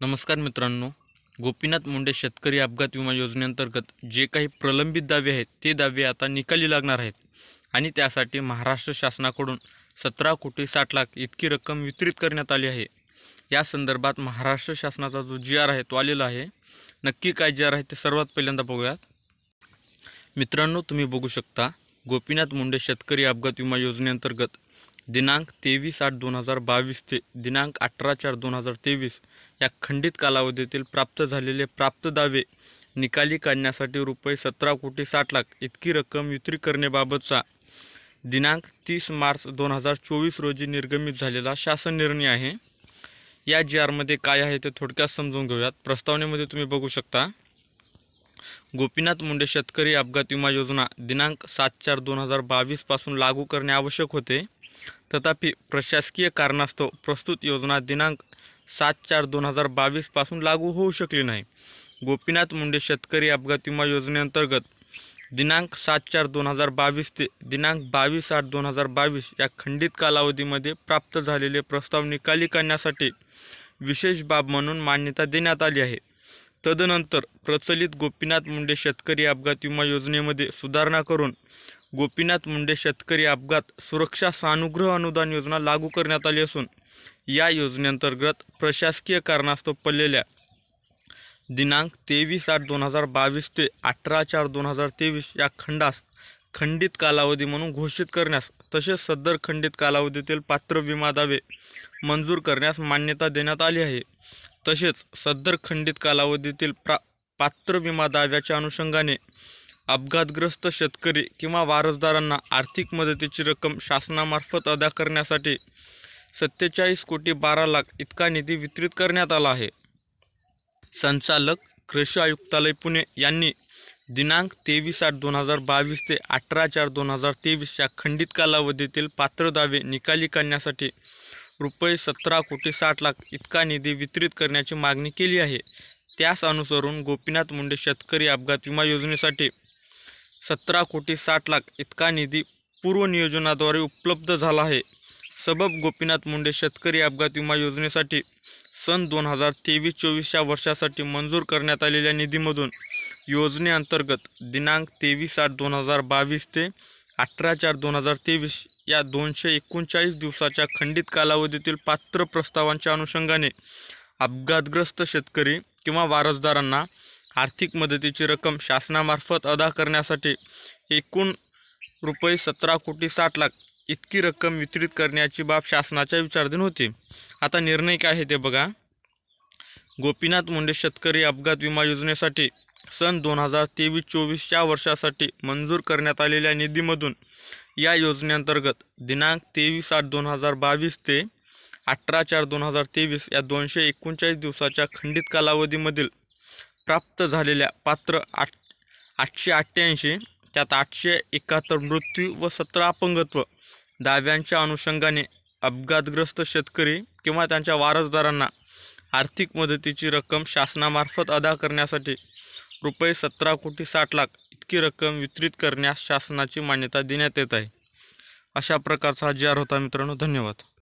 नमस्कार मित्रांनो, गोपीनाथ मुंडे शेतकरी अपघात विमा योजनेअंतर्गत जे काही प्रलंबित दावे आहेत ते दावे आता निकाली लागणार आहेत आणि त्यासाठी महाराष्ट्र शासनाकडून 17,60,00,000 इतकी रक्कम वितरित करण्यात आली आहे। या संदर्भात महाराष्ट्र शासनाचा जो GR आहे तो आलेला आहे। नक्की काय GR आहे ते सर्वात पहिल्यांदा बघूयात। मित्रांनो, तुम्ही बघू शकता गोपीनाथ मुंडे शेतकरी अपघात विमा योजनेअंतर्गत दिनांक 23/8/2022 ते दिनांक 18/4/2023 या खंडित कालावधीतील प्राप्त झालेले प्राप्त दावे निकाली काढण्यासाठी ₹17,60,00,000 इतकी रक्कम वितरित करण्याबाबतचा दिनांक 30 मार्च 2024 रोजी निर्गमित झालेला शासन निर्णय आहे। या GR मध्ये काय आहे ते थोडक्यात समजून घेऊयात। प्रस्तावनेमध्ये तुम्ही बघू शकता, गोपीनाथ मुंडे शेतकरी अपघात विमा योजना दिनांक 7/4/2022 पासून लागू करणे आवश्यक होते, तथापि प्रशासकीय कारणास्तव प्रस्तुत योजना दिनांक 7/4/2022 पासून लागू होऊ शकली नाही। गोपीनाथ मुंडे शेतकरी अपघात विमा योजनेअंतर्गत दिनांक 7/4/2022 ते दिनांक 22/8/2022 या खंडित कालावधीमध्ये प्राप्त झालेले प्रस्ताव निकाली काढण्यासाठी विशेष बाब म्हणून मान्यता देण्यात आली आहे। तदनंतर प्रचलित गोपीनाथ मुंडे शेतकरी अपघात विमा योजनेमध्ये सुधारणा करून गोपीनाथ मुंडे शेतकरी अपघात सुरक्षा सानुग्रह अनुदान योजना लागू करण्यात आली असून या योजनेअंतर्गत प्रशासकीय कारणास्तव पडलेल्या दिनांक 23/8/2022 ते 18/4/2023 या खंडास खंडित कालावधी म्हणून घोषित करण्यास तसेच सदर खंडित कालावधीतील पात्र विमा दावे मंजूर करण्यास मान्यता देण्यात आली आहे। तसेच सदर खंडित कालावधीतील पात्र विमा दाव्याच्या अनुषंगाने अपघातग्रस्त शेतकरी किंवा वारसदारांना आर्थिक मदतीची रक्कम शासनामार्फत अदा करण्यासाठी 47,12,00,000 इतका निधी वितरित करण्यात आला आहे। संचालक कृषी आयुक्तालय पुणे यांनी दिनांक 23/8/2022 ते 18/4/2023 या खंडित कालावधीतील पात्र दावे निकाली काढण्यासाठी ₹17,60,00,000 इतका निधी वितरित करण्याची मागणी केली आहे। त्यास अनुसरून गोपीनाथ मुंडे शेतकरी अपघात विमा योजनेसाठी 17,60,00,000 इतका निधी पूर्वनियोजनाद्वारे उपलब्ध झाला आहे। सबब गोपीनाथ मुंडे शेतकरी अपघात विमा योजनेसाठी सन 2023-24 या वर्षासाठी मंजूर करण्यात आलेल्या निधीमधून योजनेअंतर्गत दिनांक 23/8/2022 ते 18/4/2023 या 239 दिवसाच्या खंडित कालावधीतील पात्र प्रस्तावांच्या अनुषंगाने अपघातग्रस्त शेतकरी किंवा वारसदारांना आर्थिक मदतीची रक्कम शासनामार्फत अदा करण्यासाठी एकूण ₹17,60,00,000 इतकी रक्कम वितरित करण्याची बाब शासनाच्या विचाराधीन होती। आता निर्णय काय आहे ते बघा। गोपीनाथ मुंडे शेतकरी अपघात विमा योजनेसाठी सन 2023-24 या वर्षासाठी मंजूर करण्यात आलेल्या निधीमधून या योजनेअंतर्गत दिनांक 23/8/2022 ते 18/4/2023 या 239 दिवसाच्या खंडित कालावधीमधील प्राप्त झालेल्या पात्र 888 त्यात 871 मृत्यू व 17 अपंगत्व दाव्यांच्या अनुषंगाने अपघातग्रस्त शेतकरी किंवा त्यांच्या वारसदारांना आर्थिक मदतीची रक्कम शासनामार्फत अदा करण्यासाठी ₹17,60,00,000 इतकी रक्कम वितरित करण्यास शासनाची मान्यता देण्यात येत आहे। अशा प्रकारचा GR होता मित्रांनो। धन्यवाद।